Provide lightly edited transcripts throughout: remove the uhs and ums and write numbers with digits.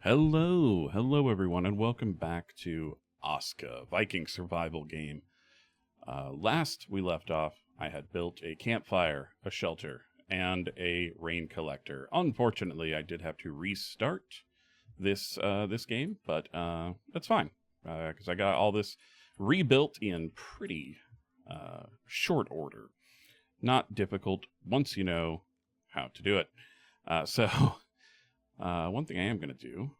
Hello everyone, and welcome back to ASKA, Viking survival game. Last we left off, I had built a campfire, a shelter, and a rain collector. Unfortunately, I did have to restart this game, but that's fine, because I got all this rebuilt in pretty short order. Not difficult once you know how to do it. One thing I am going to do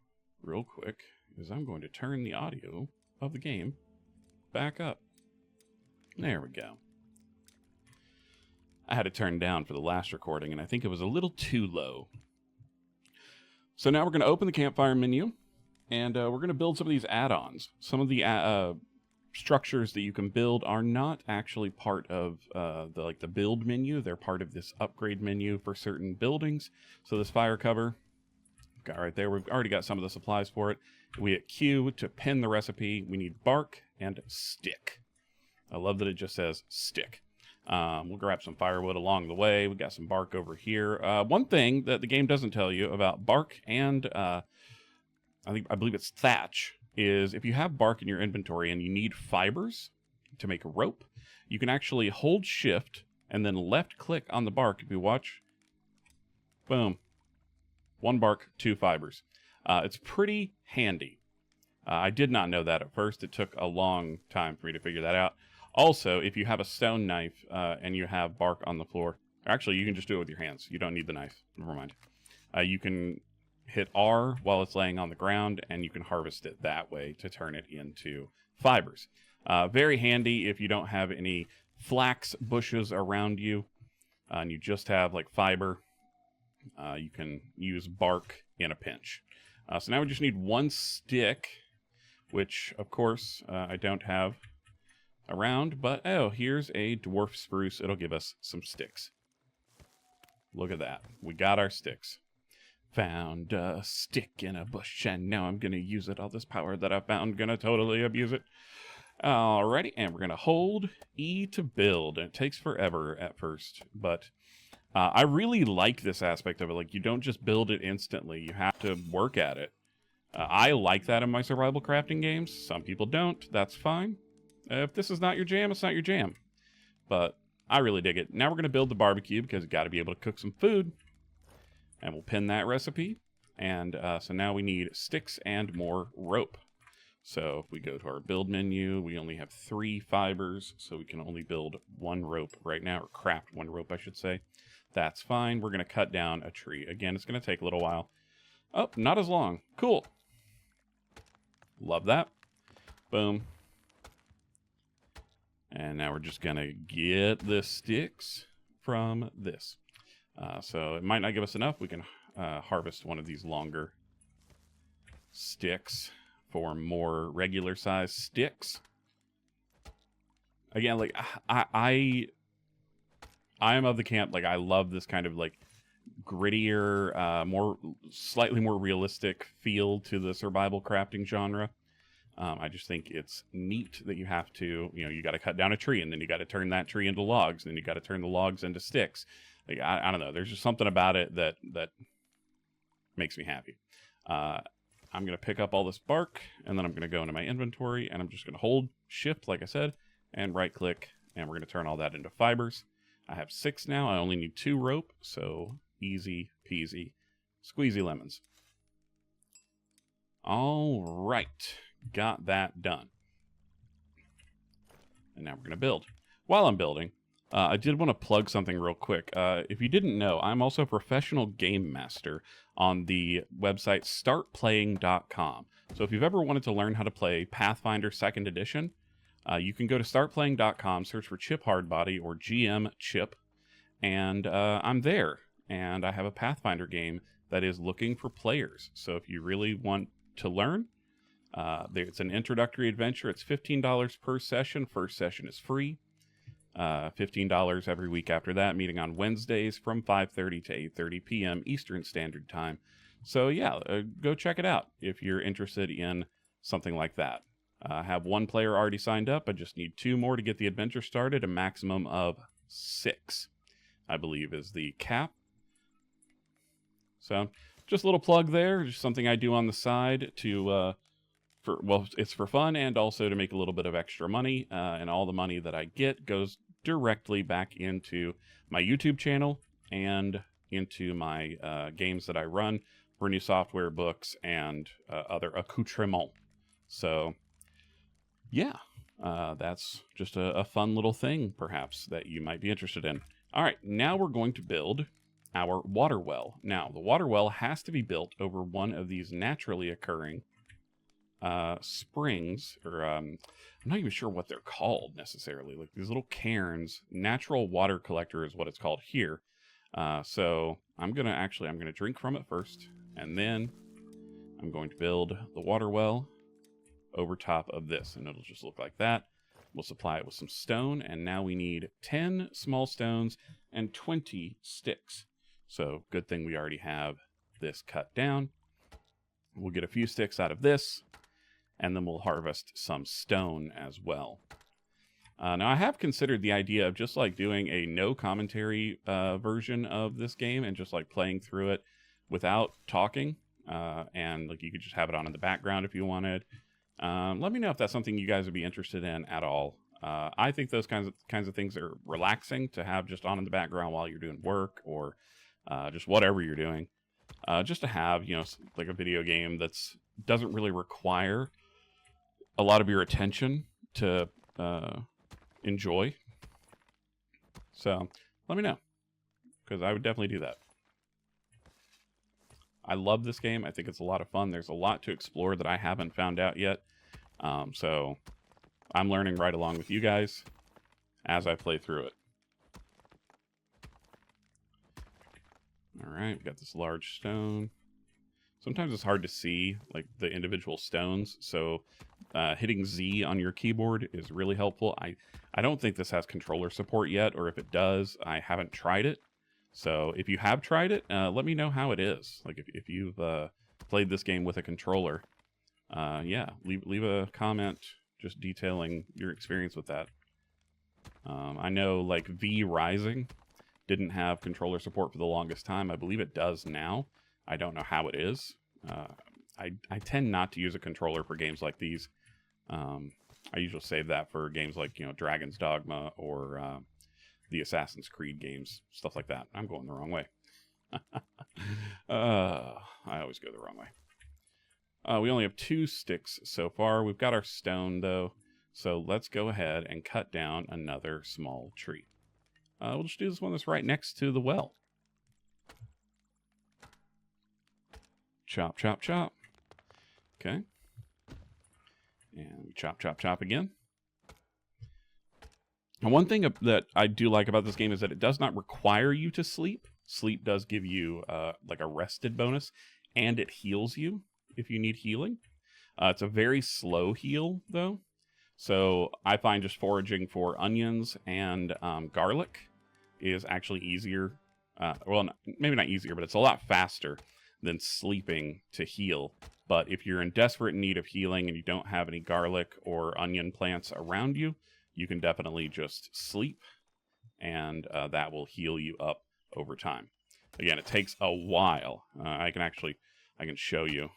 real quick is I'm going to turn the audio of the game back up. There we go. I had it turned down for the last recording, and I think it was a little too low. So now we're going to open the campfire menu, and we're going to build some of these add-ons. Some of the structures that you can build are not actually part of the build menu. They're part of this upgrade menu for certain buildings. So this fire cover, got right there. We've already got some of the supplies for it. We hit Q to pin the recipe. We need bark and stick. I love that it just says stick. We'll grab some firewood along the way. We got some bark over here. One thing that the game doesn't tell you about bark and I believe it's thatch is if you have bark in your inventory and you need fibers to make a rope, you can actually hold shift and then left click on the bark. If you watch, boom. 1 bark, 2 fibers. It's pretty handy. I did not know that at first. It took a long time for me to figure that out. Also, if you have a stone knife and you have bark on the floor, actually you can just do it with your hands. You don't need the knife. Never mind. You can hit R while it's laying on the ground, and you can harvest it that way to turn it into fibers. Very handy if you don't have any flax bushes around you and you just have like fiber. You can use bark in a pinch. So now we just need 1 stick, which, of course, I don't have around. But, oh, here's a dwarf spruce. It'll give us some sticks. Look at that. We got our sticks. Found a stick in a bush, and now I'm going to use it. All this power that I found, going to totally abuse it. Alrighty, and we're going to hold E to build. And it takes forever at first, but I really like this aspect of it. Like, you don't just build it instantly. You have to work at it. I like that in my survival crafting games. Some people don't. That's fine. If this is not your jam, it's not your jam. But I really dig it. Now we're going to build the barbecue because you got to be able to cook some food. And we'll pin that recipe. And so now we need sticks and more rope. So if we go to our build menu, we only have 3 fibers. So we can only build 1 rope right now, or craft 1 rope, I should say. That's fine. We're going to cut down a tree. Again, it's going to take a little while. Oh, not as long. Cool. Love that. Boom. And now we're just going to get the sticks from this. So it might not give us enough. We can harvest one of these longer sticks for more regular size sticks. Again, like I am of the camp, like, I love this kind of, like, grittier, slightly more realistic feel to the survival crafting genre. I just think it's neat that you have to, you got to cut down a tree, and then you got to turn that tree into logs, and then you got to turn the logs into sticks. Like, I don't know, there's just something about it that makes me happy. I'm going to pick up all this bark, and then I'm going to go into my inventory, and I'm just going to hold shift, like I said, and right click, and we're going to turn all that into fibers. I have 6 now. I only need 2 rope, so easy peasy, squeezy lemons. All right, got that done. And now we're going to build. While I'm building, I did want to plug something real quick. If you didn't know, I'm also a professional game master on the website startplaying.com. So if you've ever wanted to learn how to play Pathfinder 2nd Edition, you can go to startplaying.com, search for Chip Hardbody or GM Chip, and I'm there. And I have a Pathfinder game that is looking for players. So if you really want to learn, it's an introductory adventure. It's $15 per session. First session is free. $15 every week after that, meeting on Wednesdays from 5:30 to 8:30 p.m. Eastern Standard Time. So yeah, go check it out if you're interested in something like that. I have 1 player already signed up. I just need 2 more to get the adventure started. A maximum of 6, I believe, is the cap. So just a little plug there, just something I do on the side to, well, it's for fun and also to make a little bit of extra money. And all the money that I get goes directly back into my YouTube channel and into my games that I run for new software, books, and other accoutrements. So, yeah, that's just a fun little thing, perhaps, that you might be interested in. All right, now we're going to build our water well. Now, the water well has to be built over one of these naturally occurring springs, or I'm not even sure what they're called necessarily. Like these little cairns. Natural water collector is what it's called here. So I'm gonna drink from it first, and then I'm going to build the water well over top of this, and it'll just look like that. We'll supply it with some stone, and now we need 10 small stones and 20 sticks. So good thing we already have this cut down. We'll get a few sticks out of this, and then we'll harvest some stone as well. Now, I have considered the idea of just like doing a no commentary version of this game and just like playing through it without talking. And like you could just have it on in the background if you wanted. Let me know if that's something you guys would be interested in at all. I think those kinds of things are relaxing to have just on in the background while you're doing work or just whatever you're doing. Just to have, you know, like a video game that's doesn't really require a lot of your attention to enjoy. So let me know, because I would definitely do that. I love this game. I think it's a lot of fun. There's a lot to explore that I haven't found out yet. So I'm learning right along with you guys as I play through it. All right, we got this large stone. Sometimes it's hard to see like the individual stones, so hitting Z on your keyboard is really helpful. I don't think this has controller support yet, or if it does, I haven't tried it. So if you have tried it, let me know how it is. Like if you've played this game with a controller, yeah, leave a comment just detailing your experience with that. I know like V Rising didn't have controller support for the longest time. I believe it does now. I don't know how it is. I tend not to use a controller for games like these. I usually save that for games like, you know, Dragon's Dogma or the Assassin's Creed games, stuff like that. I'm going the wrong way. I always go the wrong way. We only have 2 sticks so far. We've got our stone, though. So let's go ahead and cut down another small tree. We'll just do this one that's right next to the well. Chop, chop, chop. Okay. And we chop, chop, chop again. And one thing that I do like about this game is that it does not require you to sleep. Sleep does give you like a rested bonus, and it heals you if you need healing. It's a very slow heal, though. So I find just foraging for onions and garlic is actually easier. Well, maybe not easier, but it's a lot faster than sleeping to heal. But if you're in desperate need of healing and you don't have any garlic or onion plants around you, you can definitely just sleep, and that will heal you up over time. Again, it takes a while. I can show you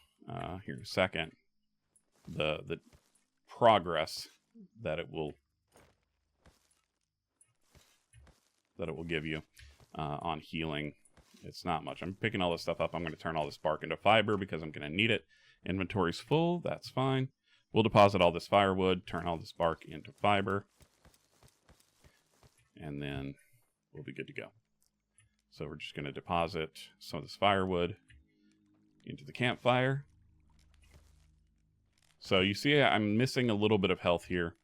here in a second the progress that it will give you on healing. It's not much. I'm picking all this stuff up. I'm going to turn all this bark into fiber because I'm going to need it. Inventory's full. That's fine. We'll deposit all this firewood, turn all this bark into fiber, and then we'll be good to go. So we're just going to deposit some of this firewood into the campfire. So you see I'm missing a little bit of health here.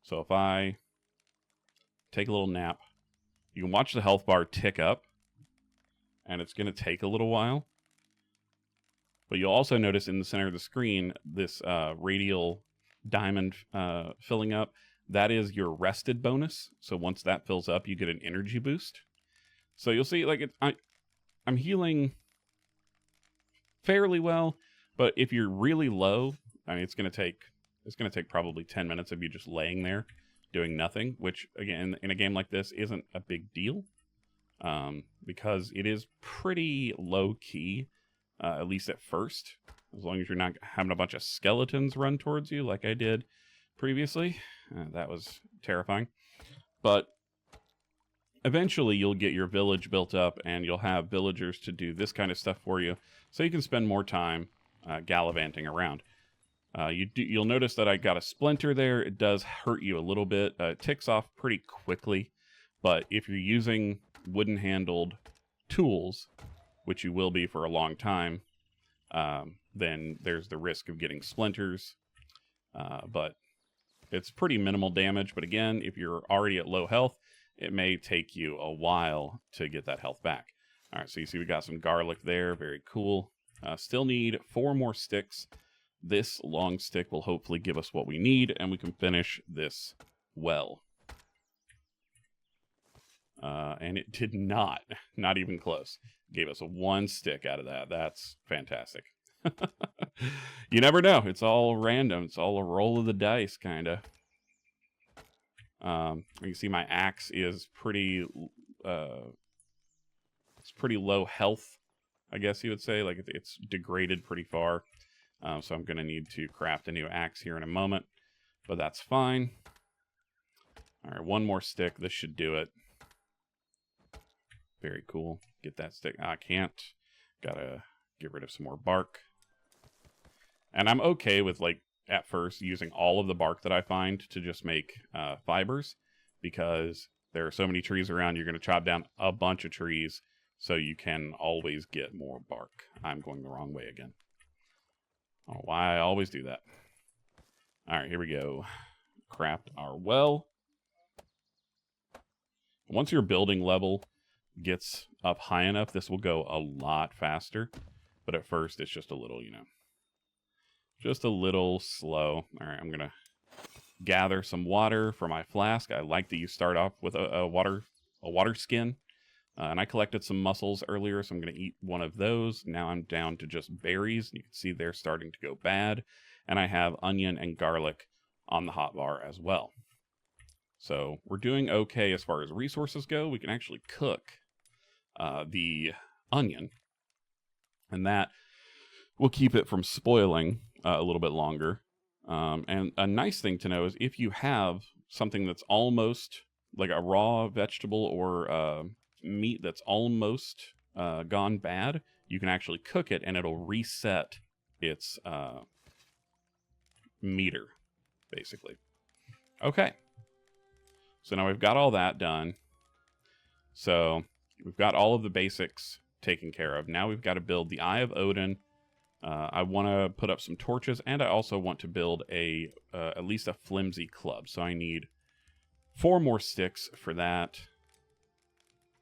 So if I take a little nap, you can watch the health bar tick up, and it's going to take a little while. But you'll also notice in the center of the screen, this radial diamond filling up. That is your rested bonus. So once that fills up, you get an energy boost. So you'll see, like, I'm healing fairly well, but if you're really low, I mean, it's going to take probably 10 minutes of you just laying there doing nothing, which again, in a game like this isn't a big deal, because it is pretty low key. at least at first. As long as you're not having a bunch of skeletons run towards you like I did previously. That was terrifying. But eventually you'll get your village built up and you'll have villagers to do this kind of stuff for you, so you can spend more time gallivanting around. You'll notice that I got a splinter there. It does hurt you a little bit. It ticks off pretty quickly, but if you're using wooden-handled tools, which you will be for a long time, then there's the risk of getting splinters. But it's pretty minimal damage. But again, if you're already at low health, it may take you a while to get that health back. All right, so you see we got some garlic there. Very cool. Still need 4 more sticks. This long stick will hopefully give us what we need, and we can finish this well. And it did not even close. Gave us 1 stick out of that. That's fantastic. You never know. It's all random. It's all a roll of the dice, kind of. You can see my axe is pretty, it's pretty low health, I guess you would say. Like, it's degraded pretty far. So I'm going to need to craft a new axe here in a moment, but that's fine. All right, 1 more stick. This should do it. Very cool. Get that stick. I can't. Gotta get rid of some more bark. And I'm okay with, like, at first using all of the bark that I find to just make fibers, because there are so many trees around. You're going to chop down a bunch of trees, so you can always get more bark. I'm going the wrong way again. Oh, why I always do that. All right, here we go. Craft our well. Once your building level gets up high enough, this will go a lot faster. But at first, it's just a little, just a little slow. All right, I'm going to gather some water for my flask. I like that you start off with a water skin. And I collected some mussels earlier, so I'm going to eat one of those. Now I'm down to just berries. You can see they're starting to go bad. And I have onion and garlic on the hotbar as well. So we're doing okay as far as resources go. We can actually cook the onion. And that will keep it from spoiling a little bit longer. And a nice thing to know is if you have something that's almost like a raw vegetable or meat that's almost gone bad, you can actually cook it and it'll reset its meter, basically. Okay. So now we've got all that done. So we've got all of the basics taken care of. Now we've got to build the Eye of Odin. I want to put up some torches, and I also want to build at least a flimsy club. So I need 4 more sticks for that.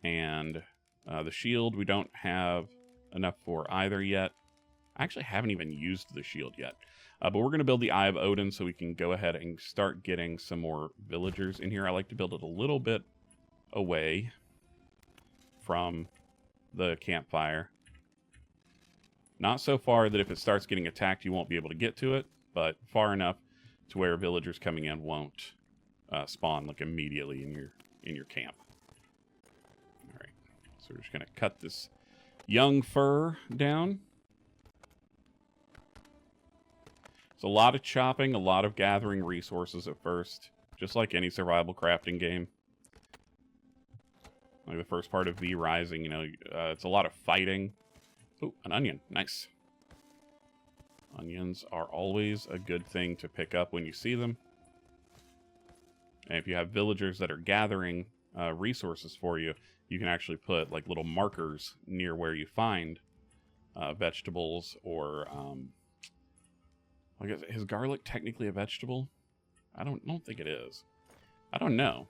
And the shield, we don't have enough for either yet. I actually haven't even used the shield yet. But we're going to build the Eye of Odin so we can go ahead and start getting some more villagers in here. I like to build it a little bit away from the campfire. Not so far that if it starts getting attacked, you won't be able to get to it, but far enough to where villagers coming in won't spawn like immediately in your camp. All right, so we're just going to cut this young fir down. It's a lot of chopping, a lot of gathering resources at first, just like any survival crafting game. Like the first part of V Rising, it's a lot of fighting. Oh, an onion. Nice. Onions are always a good thing to pick up when you see them. And if you have villagers that are gathering resources for you, you can actually put like little markers near where you find vegetables or... I guess, is garlic technically a vegetable? I don't think it is. I don't know.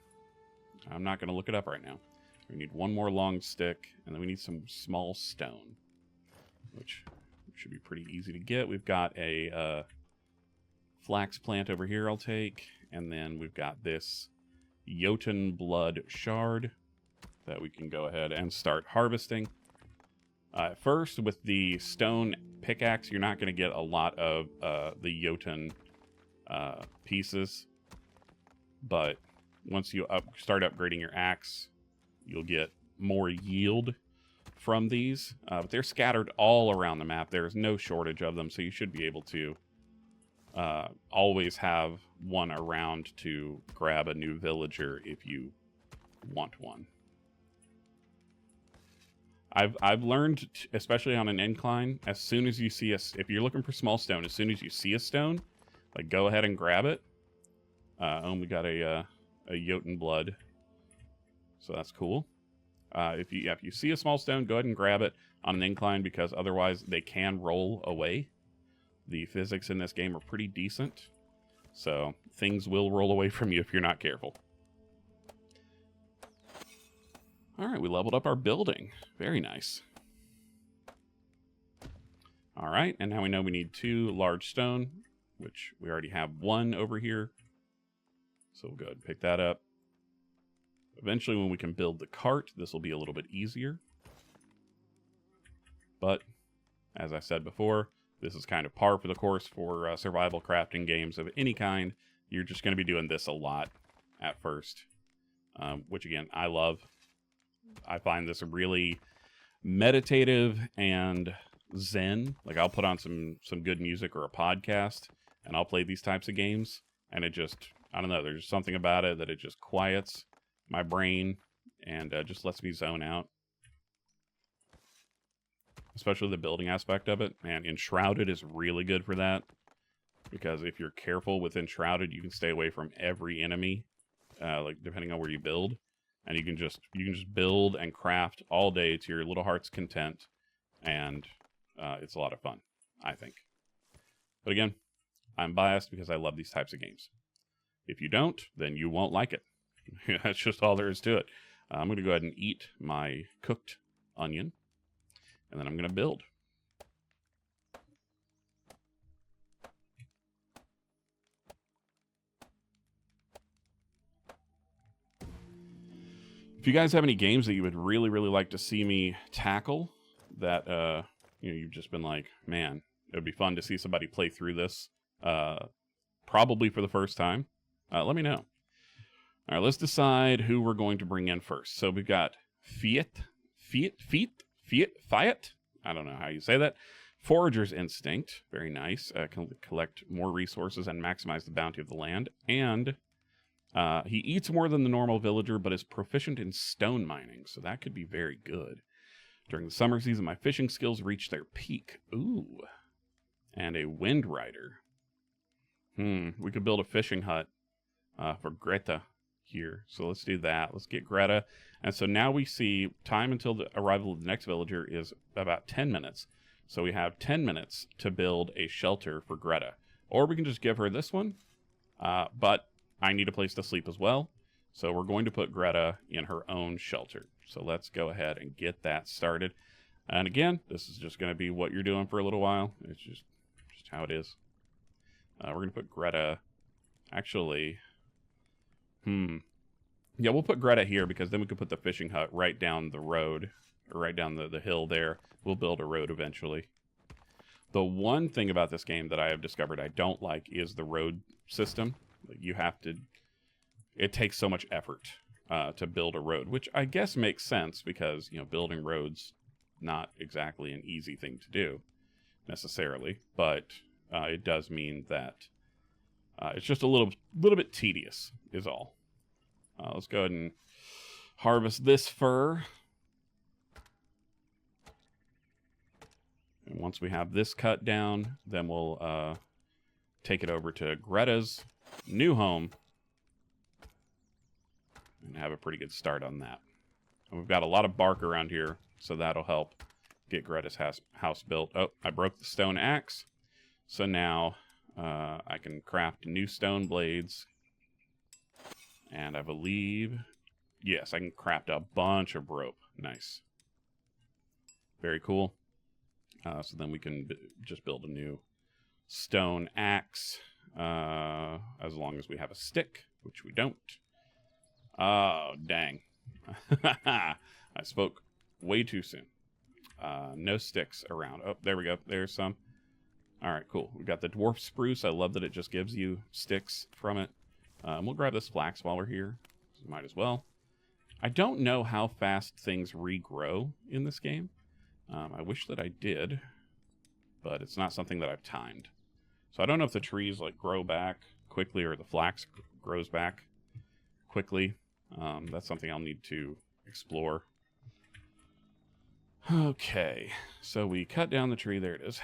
I'm not going to look it up right now. We need 1 more long stick, and then we need some small stone, which should be pretty easy to get. We've got a flax plant over here I'll take, and then we've got this Jotun blood shard that we can go ahead and start harvesting. First, with the stone pickaxe, you're not going to get a lot of the Jotun pieces, but once you start upgrading your axe, you'll get more yield from these, but they're scattered all around the map. There's no shortage of them, so you should be able to always have one around to grab a new villager if you want one. I've learned, especially on an incline, as soon as you see if you're looking for small stone, as soon as you see a stone, like, go ahead and grab it. We got a Jotun blood, so that's cool. If you see a small stone, go ahead and grab it on an incline, because otherwise they can roll away. The physics in this game are pretty decent, so things will roll away from you if you're not careful. All right, we leveled up our building. Very nice. All right, and now we know we need 2 large stone, which we already have 1 over here. So we'll go ahead and pick that up. Eventually, when we can build the cart, this will be a little bit easier. But, as I said before, this is kind of par for the course for survival crafting games of any kind. You're just going to be doing this a lot at first, which, again, I love. I find this really meditative and zen. Like, I'll put on some good music or a podcast, and I'll play these types of games, and it just, I don't know, there's something about it that it just quiets my brain and just lets me zone out. Especially the building aspect of it. Man, Enshrouded is really good for that, because if you're careful with Enshrouded, you can stay away from every enemy, like, depending on where you build. And you can just build and craft all day to your little heart's content, and it's a lot of fun, I think. But again, I'm biased because I love these types of games. If you don't, then you won't like it. That's just all there is to it. I'm going to go ahead and eat my cooked onion, and then I'm going to build. If you guys have any games that you would really, really like to see me tackle, that you've just been like, man, it would be fun to see somebody play through this, probably for the first time, let me know. All right, let's decide who we're going to bring in first. So we've got Fiat. I don't know how you say that. Forager's Instinct, very nice. Can collect more resources and maximize the bounty of the land. And he eats more than the normal villager, but is proficient in stone mining, so that could be very good. During the summer season, my fishing skills reach their peak. Ooh. And a Wind Rider. We could build a fishing hut for Greta here. So let's do that. Let's get Greta. And so now we see time until the arrival of the next villager is about 10 minutes. So we have 10 minutes to build a shelter for Greta. Or we can just give her this one. But I need a place to sleep as well. So we're going to put Greta in her own shelter. So let's go ahead and get that started. And again, this is just going to be what you're doing for a little while. It's just how it is. We're going to put Greta, actually, yeah, we'll put Greta here, because then we could put the fishing hut right down the road, or right down the hill there. We'll build a road eventually. The one thing about this game that I have discovered I don't like is the road system. You have to, it takes so much effort to build a road, which I guess makes sense, because, building roads, not exactly an easy thing to do necessarily, but it does mean that it's just a little bit tedious is all. Let's go ahead and harvest this fur. And once we have this cut down, then we'll take it over to Greta's new home and have a pretty good start on that. And we've got a lot of bark around here, so that'll help get Greta's house built. Oh, I broke the stone axe. So now I can craft new stone blades. And I believe, yes, I can craft a bunch of rope. Nice. Very cool. So then we can just build a new stone axe, as long as we have a stick, which we don't. Oh, dang. I spoke way too soon. No sticks around. Oh, there we go. There's some. All right, cool. We've got the dwarf spruce. I love that it just gives you sticks from it. We'll grab this flax while we're here. Might as well. I don't know how fast things regrow in this game. I wish that I did, but it's not something that I've timed. So I don't know if the trees like grow back quickly or the flax grows back quickly. That's something I'll need to explore. Okay, so we cut down the tree. There it is.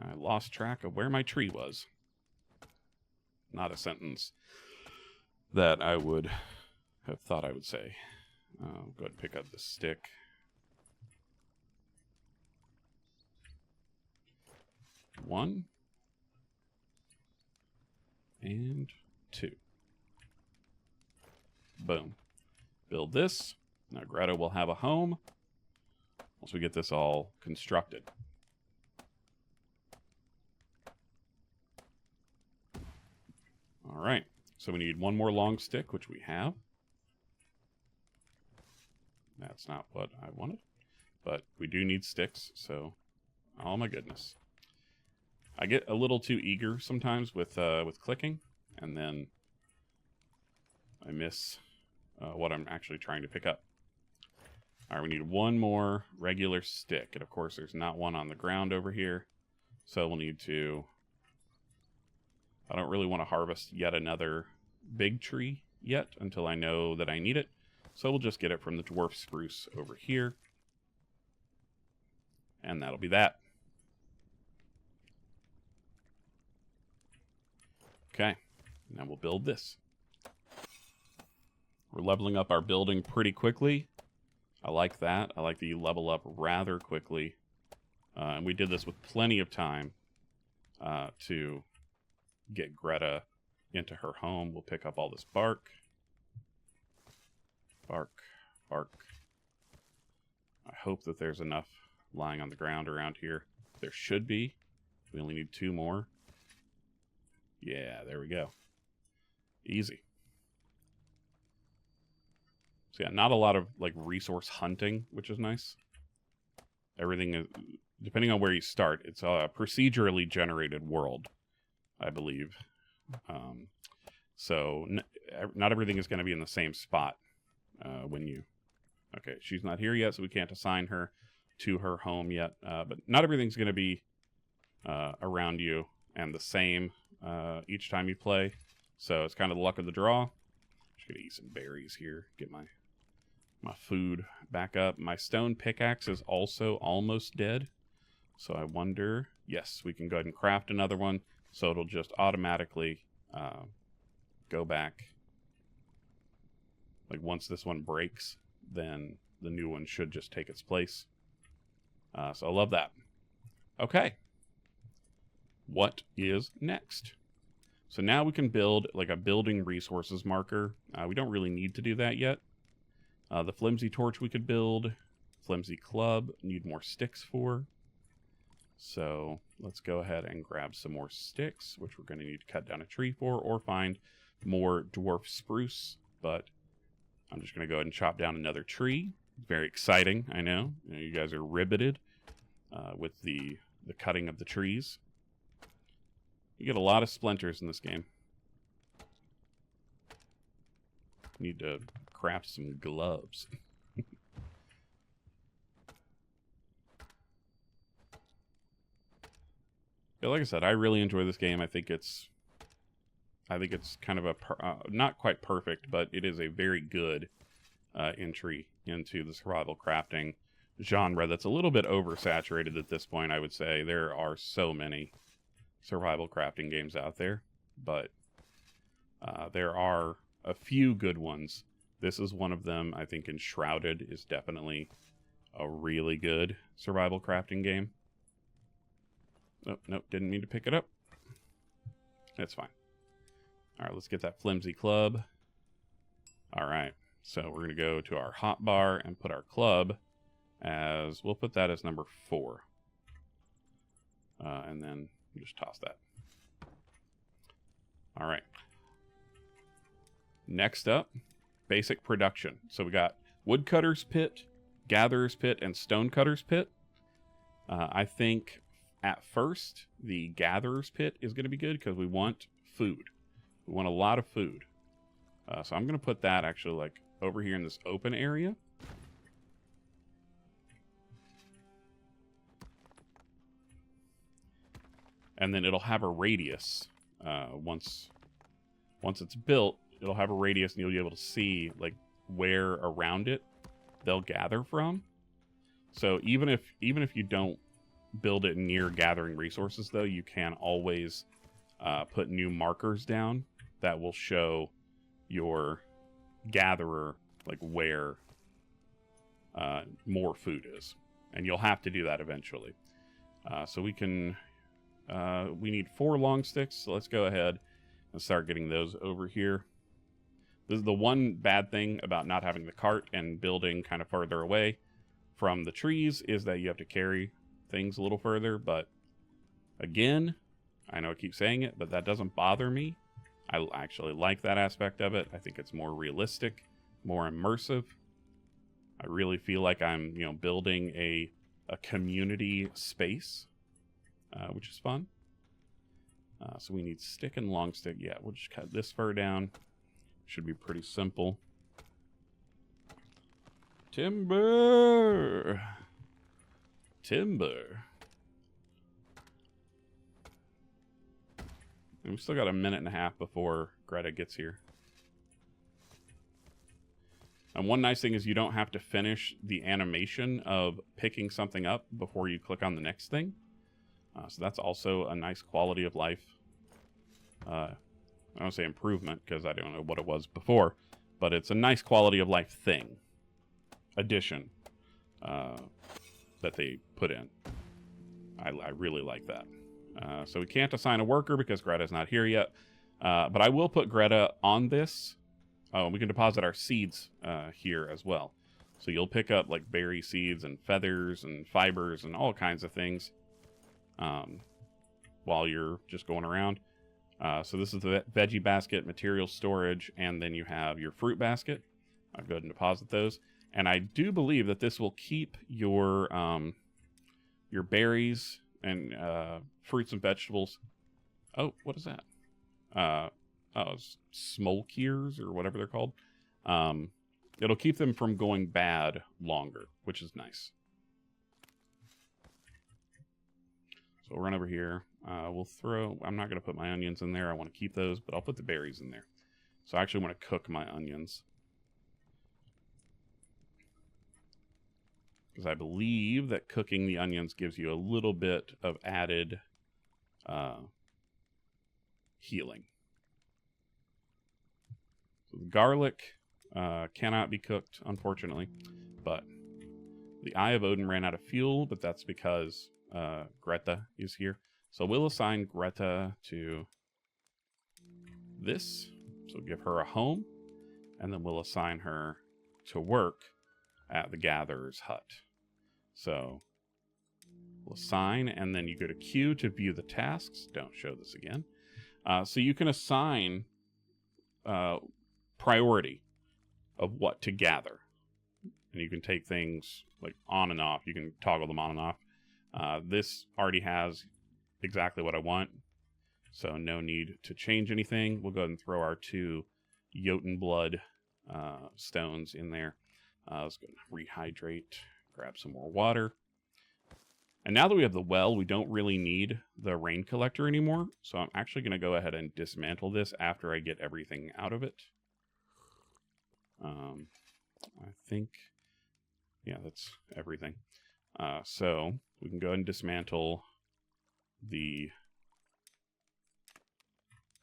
I lost track of where my tree was. Not a sentence that I would have thought I would say. Go ahead and pick up the stick. One. And two. Boom. Build this. Now Greta will have a home once we get this all constructed. All right. So we need one more long stick, which we have. That's not what I wanted. But we do need sticks, so oh my goodness. I get a little too eager sometimes with clicking, and then I miss what I'm actually trying to pick up. All right, we need one more regular stick, and of course there's not one on the ground over here, so we'll need to... I don't really want to harvest yet another big tree yet until I know that I need it, so we'll just get it from the dwarf spruce over here, and that'll be that. Okay, now we'll build this. We're leveling up our building pretty quickly. I like that. I like that you level up rather quickly. And we did this with plenty of time to get Greta into her home. We'll pick up all this bark. Bark, bark. I hope that there's enough lying on the ground around here. There should be. We only need 2 more. Yeah, there we go. Easy. So yeah, not a lot of like resource hunting, which is nice. Everything is, depending on where you start, it's a procedurally generated world, I believe. So not everything is going to be in the same spot when you... Okay, she's not here yet, so we can't assign her to her home yet. But not everything's going to be around you and the same each time you play. So it's kind of the luck of the draw. Just gonna eat some berries here, get my food back up. My stone pickaxe is also almost dead. So I wonder, yes, we can go ahead and craft another one. So it'll just automatically go back. Like once this one breaks, then the new one should just take its place. So I love that. Okay. What is next? So now we can build like a building resources marker. We don't really need to do that yet. The flimsy torch we could build. Flimsy club, need more sticks for. So let's go ahead and grab some more sticks, which we're going to need to cut down a tree for, or find more dwarf spruce. But I'm just going to go ahead and chop down another tree. Very exciting, I know. You guys are riveted with the cutting of the trees. You get a lot of splinters in this game. Need to craft some gloves. Yeah, like I said, I really enjoy this game. I think it's kind of a not quite perfect, but it is a very good entry into the survival crafting genre. That's a little bit oversaturated at this point. I would say there are so many survival crafting games out there, but there are a few good ones. This is one of them. I think Enshrouded is definitely a really good survival crafting game. Nope, didn't mean to pick it up. That's fine. All right, let's get that flimsy club. All right, so we're going to go to our hotbar and put our club as, we'll put that as number 4. And then just toss that. All right. Next up, basic production. So we got woodcutter's pit, gatherer's pit, and stonecutter's pit. I think at first the gatherer's pit is going to be good because we want food. We want a lot of food. So I'm going to put that actually like over here in this open area. And then it'll have a radius. Once it's built, it'll have a radius, and you'll be able to see like where around it they'll gather from. So even if you don't build it near gathering resources, though, you can always put new markers down that will show your gatherer like where more food is, and you'll have to do that eventually. So we need 4 long sticks, so let's go ahead and start getting those over here. This is the one bad thing about not having the cart and building kind of further away from the trees, is that you have to carry things a little further. But again, I know I keep saying it, but that doesn't bother me. I actually like that aspect of it. I think it's more realistic, more immersive. I really feel like I'm, building a community space, which is fun. So we need stick and long stick. Yeah, we'll just cut this fur down. Should be pretty simple. Timber! Timber. And we've still got a minute and a half before Greta gets here. And one nice thing is you don't have to finish the animation of picking something up before you click on the next thing. So that's also a nice quality of life. I don't say improvement because I don't know what it was before, but it's a nice quality of life thing. Addition that they put in. I really like that. So we can't assign a worker because Greta's not here yet. But I will put Greta on this. We can deposit our seeds here as well. So you'll pick up like berry seeds and feathers and fibers and all kinds of things while you're just going around. So this is the veggie basket, material storage, and then you have your fruit basket. I'll go ahead and deposit those. And I do believe that this will keep your berries and fruits and vegetables. Oh, what is that? Smolkiers or whatever they're called. It'll keep them from going bad longer, which is nice. So we'll run over here. I'm not going to put my onions in there. I want to keep those, but I'll put the berries in there. So I actually want to cook my onions, because I believe that cooking the onions gives you a little bit of added healing. So the garlic cannot be cooked, unfortunately, but the Eye of Odin ran out of fuel, but that's because Greta is here. So we'll assign Greta to this. So give her a home, and then we'll assign her to work at the gatherer's hut. So we'll assign, and then you go to Q to view the tasks. Don't show this again. So you can assign priority of what to gather. And you can take things like on and off. You can toggle them on and off. This already has exactly what I want, so no need to change anything. We'll go ahead and throw our 2 Jotun blood stones in there. Let's go rehydrate, grab some more water. And now that we have the well, we don't really need the rain collector anymore. So I'm actually going to go ahead and dismantle this after I get everything out of it. I think, yeah, that's everything. So we can go ahead and dismantle the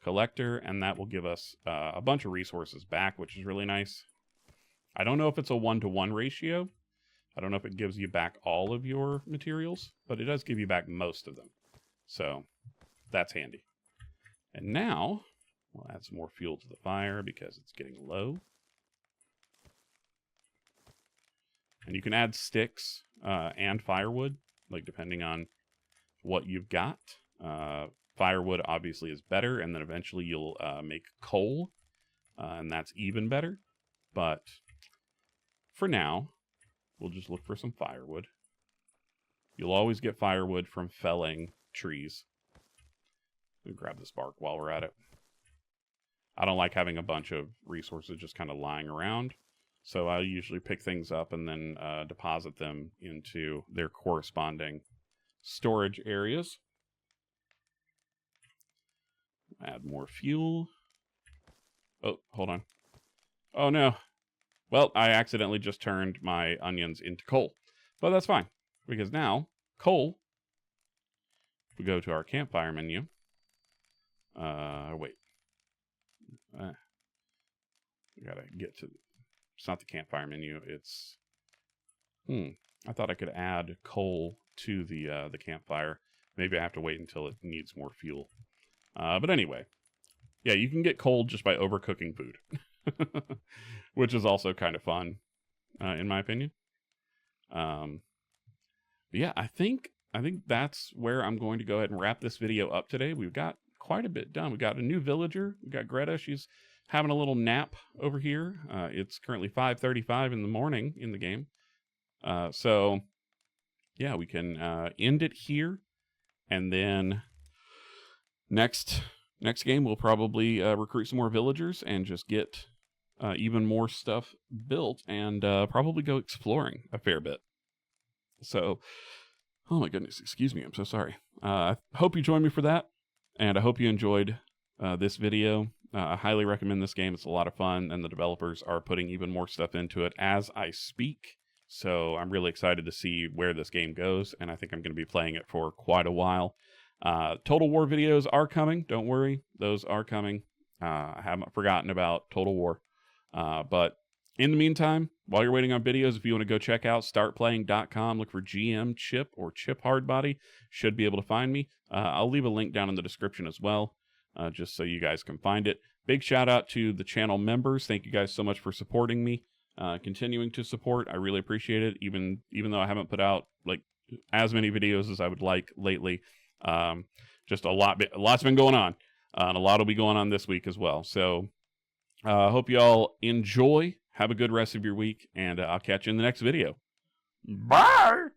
collector, and that will give us a bunch of resources back, which is really nice. I don't know if it's a 1-to-1 ratio. I don't know if it gives you back all of your materials, but it does give you back most of them. So that's handy. And now we'll add some more fuel to the fire because it's getting low. And you can add sticks and firewood, like depending on what you've got. Firewood obviously is better, and then eventually you'll make coal, and that's even better. But for now, we'll just look for some firewood. You'll always get firewood from felling trees. We'll grab this bark while we're at it. I don't like having a bunch of resources just kind of lying around. So I usually pick things up and then deposit them into their corresponding storage areas. Add more fuel. Oh, hold on. Oh, no. Well, I accidentally just turned my onions into coal. But that's fine, because now, coal, if we go to our campfire menu. Wait. We gotta get to... It's not the campfire menu, it's... I thought I could add coal to the campfire. Maybe I have to wait until it needs more fuel. But anyway, yeah, you can get cold just by overcooking food, which is also kind of fun, in my opinion. But yeah, I think that's where I'm going to go ahead and wrap this video up today. We've got quite a bit done. We got a new villager. We got Greta. She's having a little nap over here. It's currently 5:35 in the morning in the game. So yeah, we can end it here, and then next game we'll probably recruit some more villagers and just get even more stuff built, and probably go exploring a fair bit. So, oh my goodness, excuse me, I'm so sorry. I hope you join me for that, and I hope you enjoyed this video. I highly recommend this game. It's a lot of fun, and the developers are putting even more stuff into it as I speak. So I'm really excited to see where this game goes, and I think I'm going to be playing it for quite a while. Total War videos are coming. Don't worry, those are coming. I haven't forgotten about Total War. But in the meantime, while you're waiting on videos, if you want to go check out startplaying.com, look for GM Chip or Chip Hardbody, should be able to find me. I'll leave a link down in the description as well, just so you guys can find it. Big shout out to the channel members. Thank you guys so much for supporting me, continuing to support. I really appreciate it, even though I haven't put out like as many videos as I would like lately. Just lots been going on, and a lot will be going on this week as well. So hope you all enjoy. Have a good rest of your week, and I'll catch you in the next video. Bye!